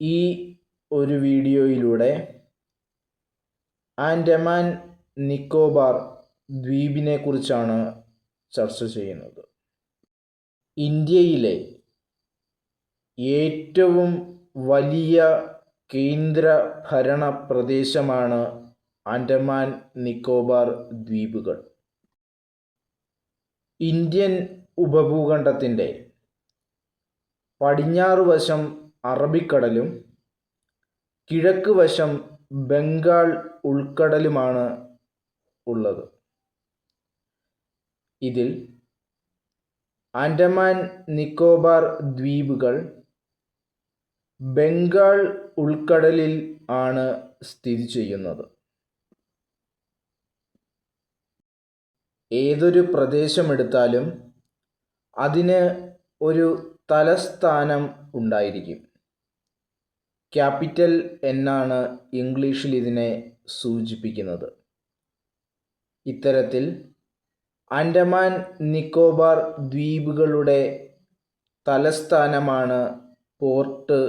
ഈ ഒരു വീഡിയോയിലൂടെ ആൻഡമാൻ നിക്കോബാർ ദ്വീപിനെക്കുറിച്ചാണ് ചർച്ച ചെയ്യുന്നത്. ഇന്ത്യയിലെ ഏറ്റവും വലിയ കേന്ദ്രഭരണ പ്രദേശമാണ് ആൻഡമാൻ നിക്കോബാർ ദ്വീപുകൾ. ഇന്ത്യൻ ഉപഭൂഖണ്ഡത്തിൻ്റെ പടിഞ്ഞാറ് വശം അറബിക്കടലും കിഴക്ക് വശം ബംഗാൾ ഉൾക്കടലുമാണ് ഉള്ളത്. ഇതിൽ ആൻഡമാൻ നിക്കോബാർ ദ്വീപുകൾ ബംഗാൾ ഉൾക്കടലിൽ ആണ് സ്ഥിതി ചെയ്യുന്നത്. ഏതൊരു പ്രദേശമെടുത്താലും അതിന് ഒരു തലസ്ഥാനം ഉണ്ടായിരിക്കും. ക്യാപിറ്റൽ എന്നാണ് ഇംഗ്ലീഷിൽ ഇതിനെ സൂചിപ്പിക്കുന്നത്. ഇത്തരത്തിൽ ആൻഡമാൻ നിക്കോബാർ ദ്വീപുകളുടെ തലസ്ഥാനമാണ് പോർട്ട്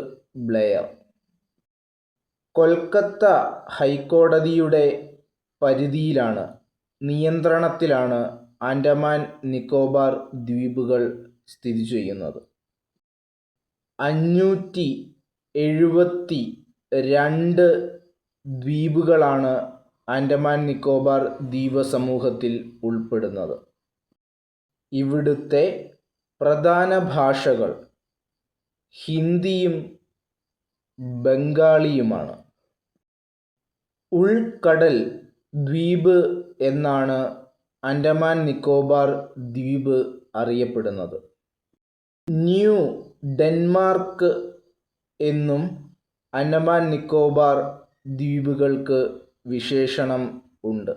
ബ്ലെയർ. കൊൽക്കത്ത ഹൈക്കോടതിയുടെ പരിധിയിലാണ്, നിയന്ത്രണത്തിലാണ് ആൻഡമാൻ നിക്കോബാർ ദ്വീപുകൾ സ്ഥിതി ചെയ്യുന്നത്. 572 ദ്വീപുകളാണ് ആൻഡമാൻ നിക്കോബാർ ദ്വീപസമൂഹത്തിൽ ഉൾപ്പെടുന്നത്. ഇവിടുത്തെ പ്രധാന ഭാഷകൾ ഹിന്ദിയും ബംഗാളിയുമാണ്. ഉൾക്കടൽ ദ്വീപ് എന്നാണ് ആൻഡമാൻ നിക്കോബാർ ദ്വീപ് അറിയപ്പെടുന്നത്. ന്യൂ ഡെൻമാർക്ക് എന്നും ആൻഡമാൻ നിക്കോബാർ ദ്വീപുകൾക്ക് വിശേഷണം ഉണ്ട്.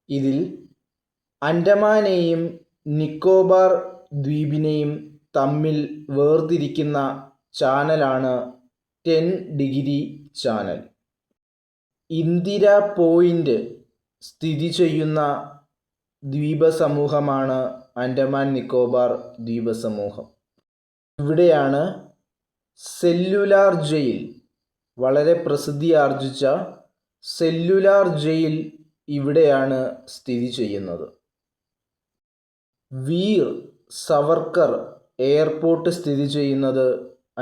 ഇതിൽ ആൻഡമാനെയും നിക്കോബാർ ദ്വീപിനെയും തമ്മിൽ വേർതിരിക്കുന്ന ചാനലാണ് 10 ഡിഗ്രി ചാനൽ. ഇന്ദിര പോയിന്റ് സ്ഥിതി ചെയ്യുന്ന ദ്വീപസമൂഹമാണ് ആൻഡമാൻ നിക്കോബാർ ദ്വീപസമൂഹം. ഇവിടെയാണ് സെല്ലുലാർ ജയിൽ, വളരെ പ്രസിദ്ധിയാർജിച്ച സെല്ലുലാർ ജയിൽ ഇവിടെയാണ് സ്ഥിതി ചെയ്യുന്നത്. വീർ സവർക്കർ എയർപോർട്ട് സ്ഥിതി ചെയ്യുന്നത്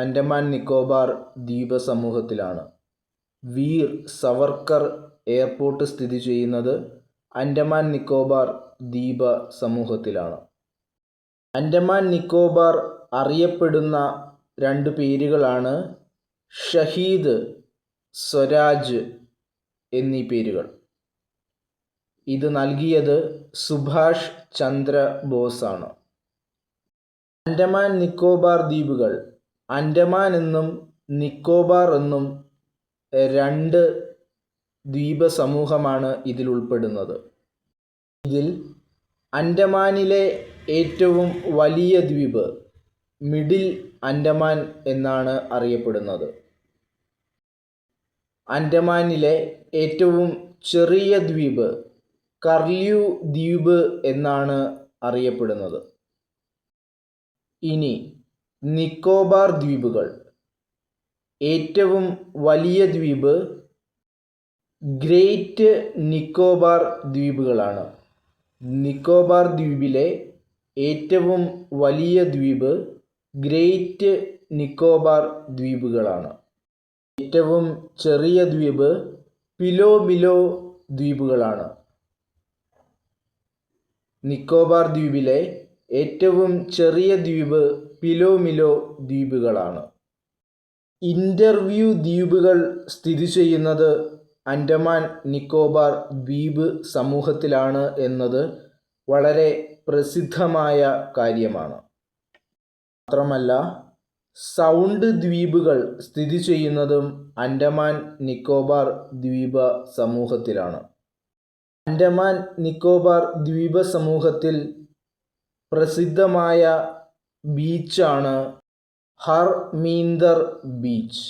ആൻഡമാൻ നിക്കോബാർ ദ്വീപസമൂഹത്തിലാണ്. വീർ സവർക്കർ എയർപോർട്ട് സ്ഥിതി ചെയ്യുന്നത് ആൻഡമാൻ നിക്കോബാർ ദ്വീപ സമൂഹത്തിലാണ്. ആൻഡമാൻ നിക്കോബാർ അറിയപ്പെടുന്ന 2 പേരുകളാണ് ഷഹീദ്, സ്വരാജ് എന്നീ പേരുകൾ. ഇത് നൽകിയത് സുഭാഷ് ചന്ദ്ര ബോസ് ആണ്. ആൻഡമാൻ നിക്കോബാർ ദ്വീപുകൾ ആൻഡമാൻ എന്നും നിക്കോബാർ എന്നും 2 ദ്വീപസമൂഹമാണ് ഇതിൽ ഉൾപ്പെടുന്നത്. ഇതിൽ ആൻഡമാനിലെ ഏറ്റവും വലിയ ദ്വീപ് മിഡിൽ ആൻഡമാൻ എന്നാണ് അറിയപ്പെടുന്നത്. ആൻഡമാനിലെ ഏറ്റവും ചെറിയ ദ്വീപ് കർല്യൂ ദ്വീപ് എന്നാണ് അറിയപ്പെടുന്നത്. ഇനി നിക്കോബാർ ദ്വീപുകൾ. ഏറ്റവും വലിയ ദ്വീപ് ഗ്രേറ്റ് നിക്കോബാർ ദ്വീപുകളാണ്. നിക്കോബാർ ദ്വീപിലെ ഏറ്റവും വലിയ ദ്വീപ് ഗ്രേറ്റ് നിക്കോബാർ ദ്വീപുകളാണ്. ഏറ്റവും ചെറിയ ദ്വീപ് പിലോമിലോ ദ്വീപുകളാണ്. നിക്കോബാർ ദ്വീപിലെ ഏറ്റവും ചെറിയ ദ്വീപ് പിലോമിലോ ദ്വീപുകളാണ്. ഇൻ്റർവ്യൂ ദ്വീപുകൾ സ്ഥിതി ചെയ്യുന്നത് ആൻഡമാൻ നിക്കോബാർ ദ്വീപ് സമൂഹത്തിലാണ് എന്നത് വളരെ പ്രസിദ്ധമായ കാര്യമാണ്. മാത്രമല്ല സൗണ്ട് ദ്വീപുകൾ സ്ഥിതി ചെയ്യുന്നതും ആൻഡമാൻ നിക്കോബാർ ദ്വീപ സമൂഹത്തിലാണ്. ആൻഡമാൻ നിക്കോബാർ ദ്വീപ സമൂഹത്തിൽ പ്രസിദ്ധമായ ബീച്ചാണ് ഹർമീന്ദർ ബീച്ച്.